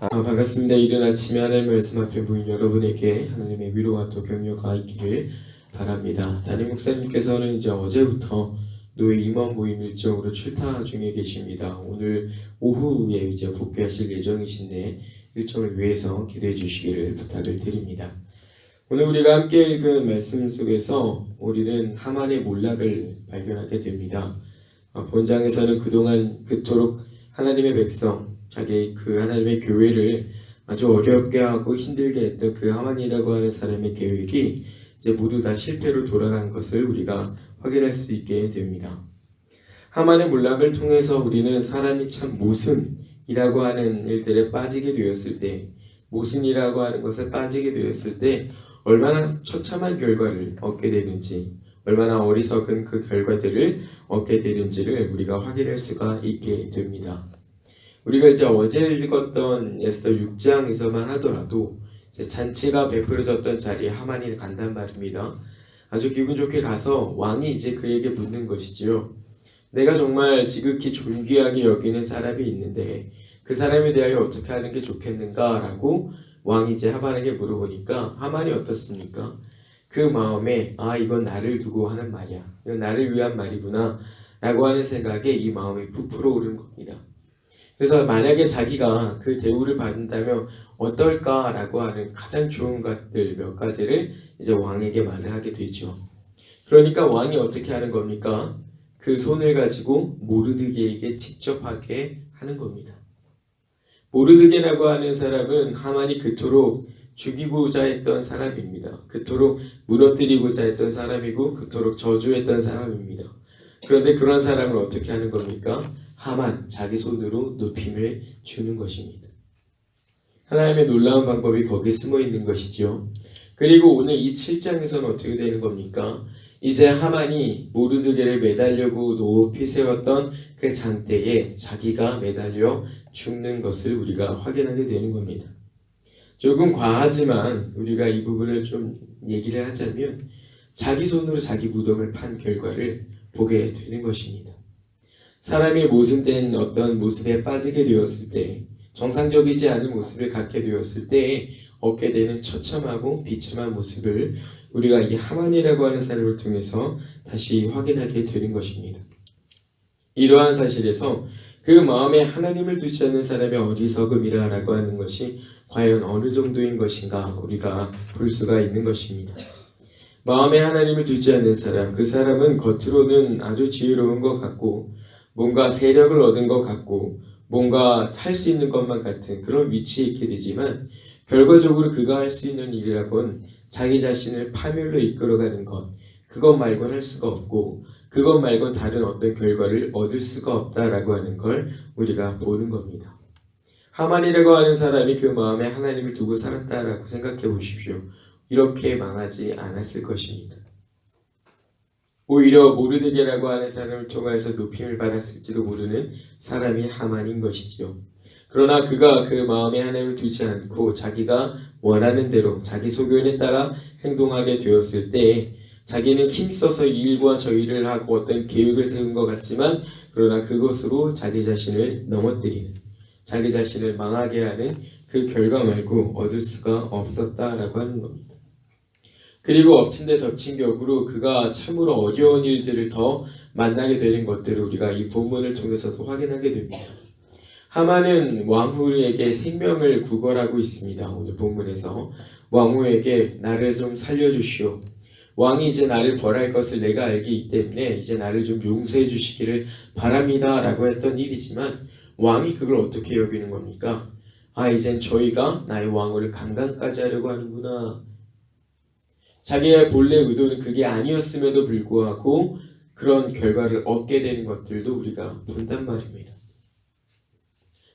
반갑습니다. 이른 아침에 하나님의 말씀 앞에 보인 여러분에게 하나님의 위로와 또 격려가 있기를 바랍니다. 담임 목사님께서는 이제 어제부터 노예 임원 모임 일정으로 출타 중에 계십니다. 오늘 오후에 이제 복귀하실 예정이신데 일정을 위해서 기도해 주시기를 부탁을 드립니다. 오늘 우리가 함께 읽은 말씀 속에서 우리는 하만의 몰락을 발견하게 됩니다. 본장에서는 그동안 그토록 하나님의 백성, 자기 그 하나님의 교회를 아주 어렵게 하고 힘들게 했던 그 하만이라고 하는 사람의 계획이 이제 모두 다 실패로 돌아간 것을 우리가 확인할 수 있게 됩니다. 하만의 몰락을 통해서 우리는 사람이 참 모순이라고 하는 일들에 빠지게 되었을 때, 모순이라고 하는 것에 빠지게 되었을 때 얼마나 처참한 결과를 얻게 되는지, 얼마나 어리석은 그 결과들을 얻게 되는지를 우리가 확인할 수가 있게 됩니다. 우리가 이제 어제 읽었던 에스더 6장에서만 하더라도 이제 잔치가 베풀어졌던 자리에 하만이 간단 말입니다. 아주 기분 좋게 가서 왕이 이제 그에게 묻는 것이지요. 내가 정말 지극히 존귀하게 여기는 사람이 있는데 그 사람에 대하여 어떻게 하는 게 좋겠는가? 라고 왕이 이제 하만에게 물어보니까 하만이 어떻습니까? 그 마음에 이건 나를 두고 하는 말이야. 이건 나를 위한 말이구나. 라고 하는 생각에 이 마음이 부풀어 오른 겁니다. 그래서 만약에 자기가 그 대우를 받는다면 어떨까라고 하는 가장 좋은 것들 몇 가지를 이제 왕에게 말을 하게 되죠. 그러니까 왕이 어떻게 하는 겁니까? 그 손을 가지고 모르드게에게 직접 하게 하는 겁니다. 모르드게라고 하는 사람은 하만이 그토록 죽이고자 했던 사람입니다. 그토록 무너뜨리고자 했던 사람이고 그토록 저주했던 사람입니다. 그런데 그런 사람을 어떻게 하는 겁니까? 하만, 자기 손으로 높임을 주는 것입니다. 하나님의 놀라운 방법이 거기에 숨어 있는 것이죠. 그리고 오늘 이 7장에서는 어떻게 되는 겁니까? 이제 하만이 모르드게를 매달려고 높이 세웠던 그 장대에 자기가 매달려 죽는 것을 우리가 확인하게 되는 겁니다. 조금 과하지만 우리가 이 부분을 좀 얘기를 하자면 자기 손으로 자기 무덤을 판 결과를 보게 되는 것입니다. 사람이 모순된 어떤 모습에 빠지게 되었을 때, 정상적이지 않은 모습을 갖게 되었을 때 얻게 되는 처참하고 비참한 모습을 우리가 이 하만이라고 하는 사람을 통해서 다시 확인하게 되는 것입니다. 이러한 사실에서 그 마음에 하나님을 두지 않는 사람의 어리석음이라고 하는 것이 과연 어느 정도인 것인가 우리가 볼 수가 있는 것입니다. 마음에 하나님을 두지 않는 사람, 그 사람은 겉으로는 아주 지혜로운 것 같고 뭔가 세력을 얻은 것 같고 뭔가 할 수 있는 것만 같은 그런 위치에 있게 되지만 결과적으로 그가 할 수 있는 일이라곤 자기 자신을 파멸로 이끌어가는 것, 그것 말고는 할 수가 없고 그것 말고 다른 어떤 결과를 얻을 수가 없다라고 하는 걸 우리가 보는 겁니다. 하만이라고 하는 사람이 그 마음에 하나님을 두고 살았다라고 생각해 보십시오. 이렇게 망하지 않았을 것입니다. 오히려 모르드게라고 하는 사람을 통해서 높임을 받았을지도 모르는 사람이 하만인 것이지요. 그러나 그가 그 마음에 하나님을 두지 않고 자기가 원하는 대로 자기 소견에 따라 행동하게 되었을 때 자기는 힘써서 이 일과 저 일을 하고 어떤 계획을 세운 것 같지만 그러나 그것으로 자기 자신을 넘어뜨리는, 자기 자신을 망하게 하는 그 결과 말고 얻을 수가 없었다라고 하는 겁니다. 그리고 엎친 데 덮친 격으로 그가 참으로 어려운 일들을 더 만나게 되는 것들을 우리가 이 본문을 통해서도 확인하게 됩니다. 하만은 왕후에게 생명을 구걸하고 있습니다. 오늘 본문에서 왕후에게 나를 좀 살려주시오. 왕이 이제 나를 벌할 것을 내가 알기 때문에 이제 나를 좀 용서해 주시기를 바랍니다 라고 했던 일이지만 왕이 그걸 어떻게 여기는 겁니까? 이젠 저희가 나의 왕후를 강간까지 하려고 하는구나. 자기의 본래 의도는 그게 아니었음에도 불구하고 그런 결과를 얻게 되는 것들도 우리가 본단 말입니다.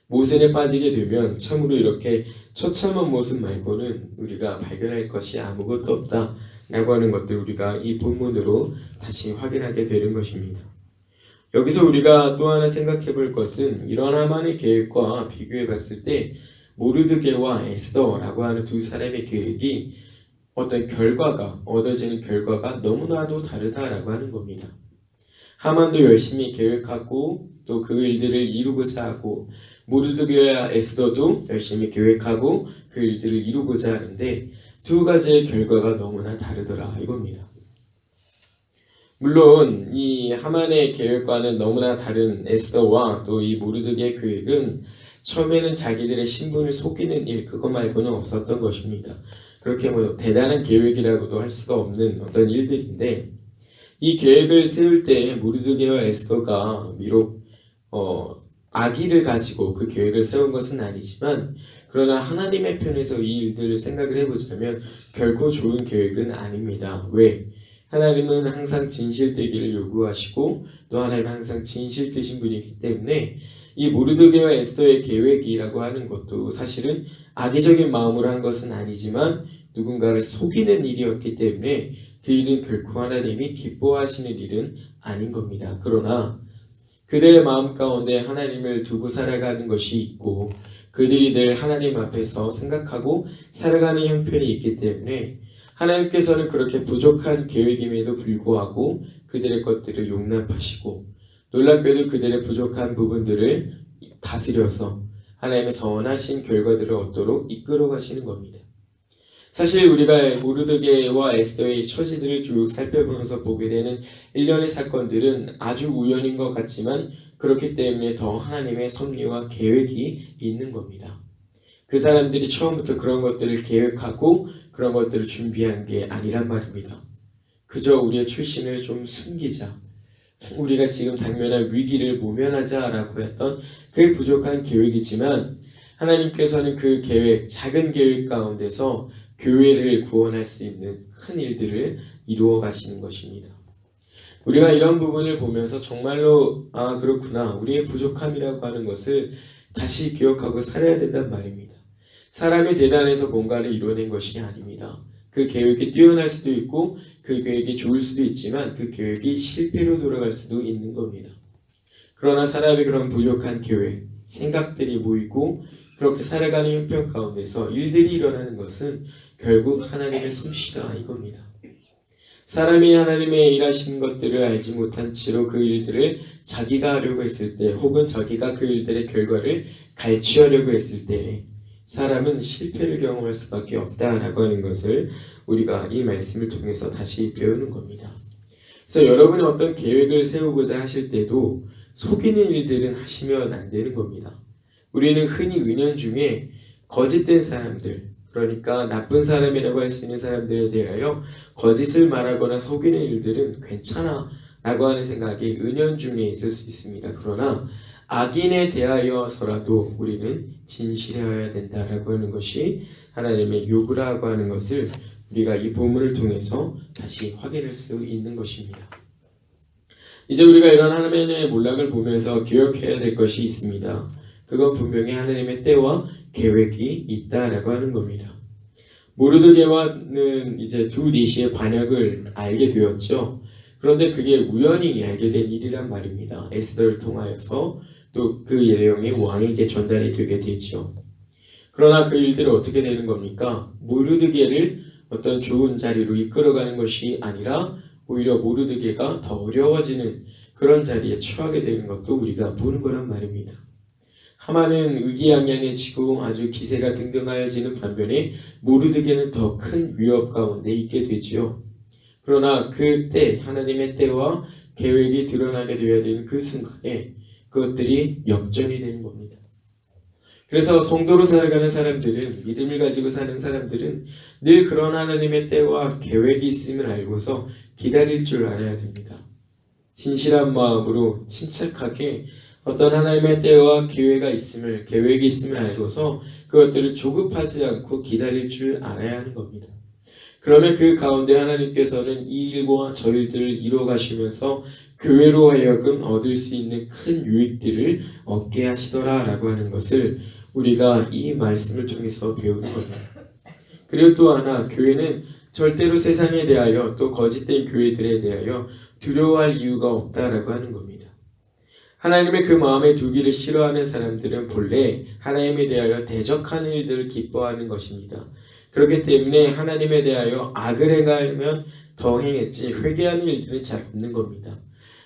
모순에 빠지게 되면 참으로 이렇게 처참한 모습 말고는 우리가 발견할 것이 아무것도 없다라고 하는 것들 우리가 이 본문으로 다시 확인하게 되는 것입니다. 여기서 우리가 또 하나 생각해 볼 것은 이런 하만의 계획과 비교해 봤을 때 모르드게와 에스더라고 하는 두 사람의 계획이 어떤 결과가 얻어지는 결과가 너무나도 다르다라고 하는 겁니다. 하만도 열심히 계획하고 또 그 일들을 이루고자 하고 모르드게와 에스더도 열심히 계획하고 그 일들을 이루고자 하는데 두 가지의 결과가 너무나 다르더라 이겁니다. 물론 이 하만의 계획과는 너무나 다른 에스더와 또 이 모르드게의 계획은 처음에는 자기들의 신분을 속이는 일 그거 말고는 없었던 것입니다. 그렇게 뭐 대단한 계획이라고도 할 수가 없는 어떤 일들인데 이 계획을 세울 때 모르드게와 에스더가 비록 악의를 가지고 그 계획을 세운 것은 아니지만 그러나 하나님의 편에서 이 일들을 생각을 해보자면 결코 좋은 계획은 아닙니다. 왜? 하나님은 항상 진실되기를 요구하시고 또 하나님은 항상 진실되신 분이기 때문에 이 모르드게와 에스더의 계획이라고 하는 것도 사실은 악의적인 마음으로 한 것은 아니지만 누군가를 속이는 일이었기 때문에 그 일은 결코 하나님이 기뻐하시는 일은 아닌 겁니다. 그러나 그들의 마음 가운데 하나님을 두고 살아가는 것이 있고 그들이 늘 하나님 앞에서 생각하고 살아가는 형편이 있기 때문에 하나님께서는 그렇게 부족한 계획임에도 불구하고 그들의 것들을 용납하시고 놀랍게도 그들의 부족한 부분들을 다스려서 하나님의 선하신 결과들을 얻도록 이끌어 가시는 겁니다. 사실 우리가 모르드게와 에스더의 처지들을 쭉 살펴보면서 보게 되는 일련의 사건들은 아주 우연인 것 같지만 그렇기 때문에 더 하나님의 섭리와 계획이 있는 겁니다. 그 사람들이 처음부터 그런 것들을 계획하고 그런 것들을 준비한 게 아니란 말입니다. 그저 우리의 출신을 좀 숨기자, 우리가 지금 당면한 위기를 모면하자라고 했던 그 부족한 계획이지만 하나님께서는 그 계획, 작은 계획 가운데서 교회를 구원할 수 있는 큰 일들을 이루어 가시는 것입니다. 우리가 이런 부분을 보면서 정말로 그렇구나, 우리의 부족함이라고 하는 것을 다시 기억하고 살아야 된단 말입니다. 사람이 대단해서 뭔가를 이뤄낸 것이 아닙니다. 그 계획이 뛰어날 수도 있고 그 계획이 좋을 수도 있지만 그 계획이 실패로 돌아갈 수도 있는 겁니다. 그러나 사람이 그런 부족한 계획, 생각들이 모이고 그렇게 살아가는 형편 가운데서 일들이 일어나는 것은 결국 하나님의 솜씨다 이겁니다. 사람이 하나님의 일하시는 것들을 알지 못한 채로 그 일들을 자기가 하려고 했을 때 혹은 자기가 그 일들의 결과를 갈취하려고 했을 때 사람은 실패를 경험할 수밖에 없다라고 하는 것을 우리가 이 말씀을 통해서 다시 배우는 겁니다. 그래서 여러분이 어떤 계획을 세우고자 하실 때도 속이는 일들은 하시면 안 되는 겁니다. 우리는 흔히 은연중에 거짓된 사람들, 그러니까 나쁜 사람이라고 할 수 있는 사람들에 대하여 거짓을 말하거나 속이는 일들은 괜찮아 라고 하는 생각이 은연중에 있을 수 있습니다. 그러나 악인에 대하여서라도 우리는 진실해야 된다라고 하는 것이 하나님의 요구라고 하는 것을 우리가 이 본문을 통해서 다시 확인할 수 있는 것입니다. 이제 우리가 이런 하나님의 몰락을 보면서 기억해야 될 것이 있습니다. 그건 분명히 하나님의 때와 계획이 있다라고 하는 겁니다. 모르드게와는 이제 두 니시의 반역을 알게 되었죠. 그런데 그게 우연히 알게 된 일이란 말입니다. 에스더를 통하여서 또 그 내용이 왕에게 전달이 되게 되죠. 그러나 그 일들은 어떻게 되는 겁니까? 모르드게를 어떤 좋은 자리로 이끌어가는 것이 아니라 오히려 모르드게가 더 어려워지는 그런 자리에 처하게 되는 것도 우리가 보는 거란 말입니다. 하만은 의기양양해지고 아주 기세가 등등하여지는 반면에 모르드게는 더 큰 위협 가운데 있게 되지요. 그러나 그때 하나님의 때와 계획이 드러나게 되어야 되는 그 순간에 그것들이 역전이 되는 겁니다. 그래서 성도로 살아가는 사람들은, 믿음을 가지고 사는 사람들은 늘 그런 하나님의 때와 계획이 있음을 알고서 기다릴 줄 알아야 됩니다. 진실한 마음으로 침착하게 어떤 하나님의 때와 기회가 있음을, 계획이 있음을 알고서 그것들을 조급하지 않고 기다릴 줄 알아야 하는 겁니다. 그러면 그 가운데 하나님께서는 이 일과 저 일들을 이루어 가시면서 교회로 하여금 얻을 수 있는 큰 유익들을 얻게 하시더라라고 하는 것을 우리가 이 말씀을 통해서 배우는 겁니다. 그리고 또 하나, 교회는 절대로 세상에 대하여 또 거짓된 교회들에 대하여 두려워할 이유가 없다라고 하는 겁니다. 하나님의 그 마음에 두기를 싫어하는 사람들은 본래 하나님에 대하여 대적하는 일들을 기뻐하는 것입니다. 그렇기 때문에 하나님에 대하여 악을 행하면 더 행했지 회개하는 일들은 잘 없는 겁니다.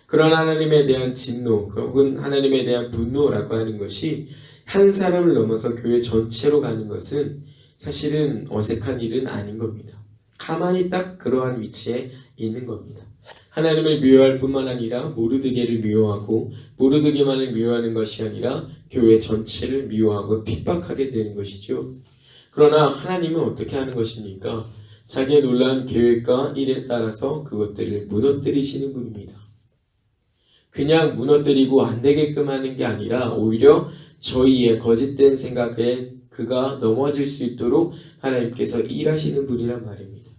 그런 하나님에 대한 진노 혹은 하나님에 대한 분노라고 하는 것이 한 사람을 넘어서 교회 전체로 가는 것은 사실은 어색한 일은 아닌 겁니다. 가만히 딱 그러한 위치에 있는 겁니다. 하나님을 미워할 뿐만 아니라 모르드게를 미워하고 모르드게만을 미워하는 것이 아니라 교회 전체를 미워하고 핍박하게 되는 것이죠. 그러나 하나님은 어떻게 하는 것입니까? 자기의 놀라운 계획과 일에 따라서 그것들을 무너뜨리시는 분입니다. 그냥 무너뜨리고 안 되게끔 하는 게 아니라 오히려 저희의 거짓된 생각에 그가 넘어질 수 있도록 하나님께서 일하시는 분이란 말입니다.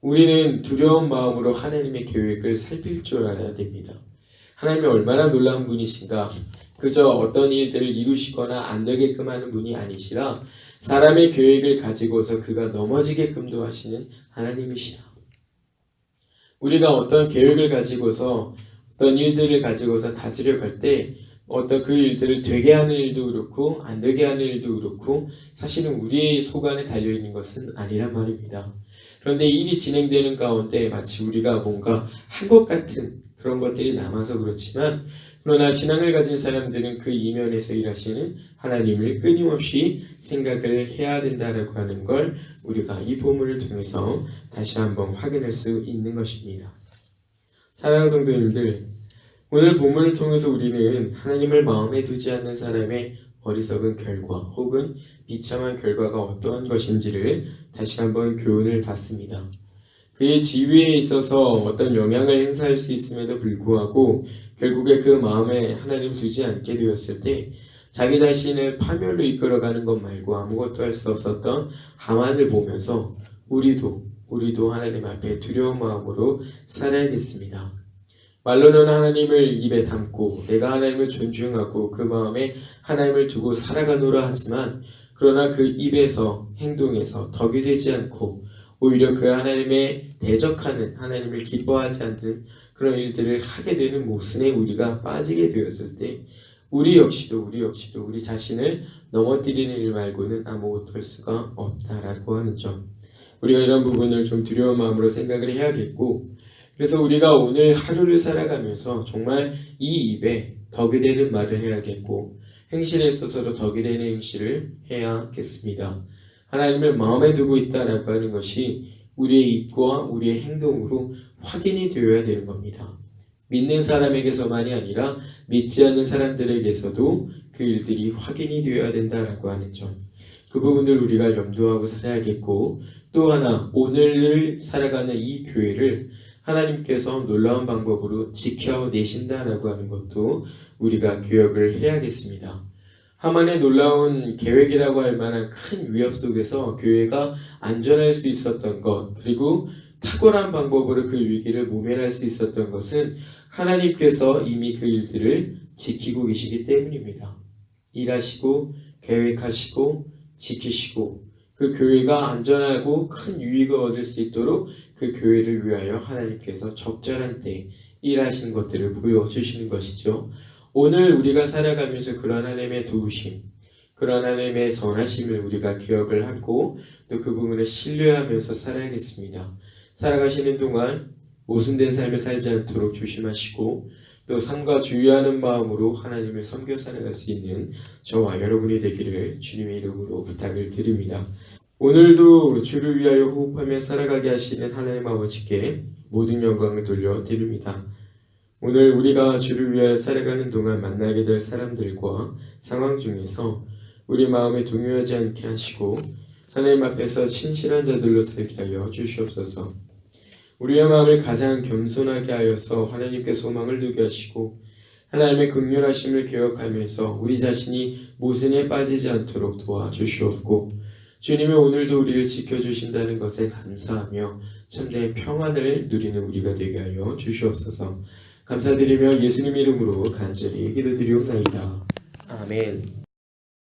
우리는 두려운 마음으로 하나님의 계획을 살필 줄 알아야 됩니다. 하나님이 얼마나 놀라운 분이신가. 그저 어떤 일들을 이루시거나 안 되게끔 하는 분이 아니시라 사람의 계획을 가지고서 그가 넘어지게끔도 하시는 하나님이시라. 우리가 어떤 계획을 가지고서 어떤 일들을 가지고서 다스려 갈 때 어떤 그 일들을 되게 하는 일도 그렇고 안 되게 하는 일도 그렇고 사실은 우리의 속안에 달려있는 것은 아니란 말입니다. 그런데 일이 진행되는 가운데 마치 우리가 뭔가 한 것 같은 그런 것들이 남아서 그렇지만 그러나 신앙을 가진 사람들은 그 이면에서 일하시는 하나님을 끊임없이 생각을 해야 된다라고 하는 걸 우리가 이 본문을 통해서 다시 한번 확인할 수 있는 것입니다. 사랑하는 성도님들, 오늘 본문을 통해서 우리는 하나님을 마음에 두지 않는 사람의 어리석은 결과 혹은 비참한 결과가 어떠한 것인지를 다시 한번 교훈을 받습니다. 그의 지위에 있어서 어떤 영향을 행사할 수 있음에도 불구하고 결국에 그 마음에 하나님을 두지 않게 되었을 때 자기 자신을 파멸로 이끌어가는 것 말고 아무것도 할 수 없었던 하만을 보면서 우리도 하나님 앞에 두려운 마음으로 살아야겠습니다. 말로는 하나님을 입에 담고 내가 하나님을 존중하고 그 마음에 하나님을 두고 살아가노라 하지만 그러나 그 입에서 행동에서 덕이 되지 않고 오히려 그 하나님의 대적하는 하나님을 기뻐하지 않는 그런 일들을 하게 되는 모순에 우리가 빠지게 되었을 때 우리 역시도 우리 자신을 넘어뜨리는 일 말고는 아무것도 할 수가 없다라고 하는 점, 우리가 이런 부분을 좀 두려운 마음으로 생각을 해야겠고, 그래서 우리가 오늘 하루를 살아가면서 정말 이 입에 덕이 되는 말을 해야겠고 행실에 있어서도 덕이 되는 행실을 해야겠습니다. 하나님을 마음에 두고 있다라고 하는 것이 우리의 입과 우리의 행동으로 확인이 되어야 되는 겁니다. 믿는 사람에게서만이 아니라 믿지 않는 사람들에게서도 그 일들이 확인이 되어야 된다라고 하는 점, 그 부분들 우리가 염두하고 살아야겠고, 또 하나 오늘을 살아가는 이 교회를 하나님께서 놀라운 방법으로 지켜내신다라고 하는 것도 우리가 기억을 해야겠습니다. 하만의 놀라운 계획이라고 할 만한 큰 위협 속에서 교회가 안전할 수 있었던 것, 그리고 탁월한 방법으로 그 위기를 모면할 수 있었던 것은 하나님께서 이미 그 일들을 지키고 계시기 때문입니다. 일하시고 계획하시고 지키시고 그 교회가 안전하고 큰 유익을 얻을 수 있도록 그 교회를 위하여 하나님께서 적절한 때 일하신 것들을 보여주시는 것이죠. 오늘 우리가 살아가면서 그런 하나님의 도우심, 그런 하나님의 선하심을 우리가 기억을 하고 또 그 부분을 신뢰하면서 살아야겠습니다. 살아가시는 동안 모순된 삶을 살지 않도록 조심하시고 또 삶과 주의하는 마음으로 하나님을 섬겨 살아갈 수 있는 저와 여러분이 되기를 주님의 이름으로 부탁을 드립니다. 오늘도 주를 위하여 호흡하며 살아가게 하시는 하나님 아버지께 모든 영광을 돌려드립니다. 오늘 우리가 주를 위하여 살아가는 동안 만나게 될 사람들과 상황 중에서 우리 마음에 동요하지 않게 하시고 하나님 앞에서 신실한 자들로 살게 하여 주시옵소서. 우리의 마음을 가장 겸손하게 하여서 하나님께 소망을 두게 하시고 하나님의 긍휼하심을 기억하면서 우리 자신이 모순에 빠지지 않도록 도와주시옵고 주님이 오늘도 우리를 지켜주신다는 것에 감사하며 참된 평안을 누리는 우리가 되게 하여 주시옵소서. 감사드리며 예수님 이름으로 간절히 기도드리옵나이다. 아멘.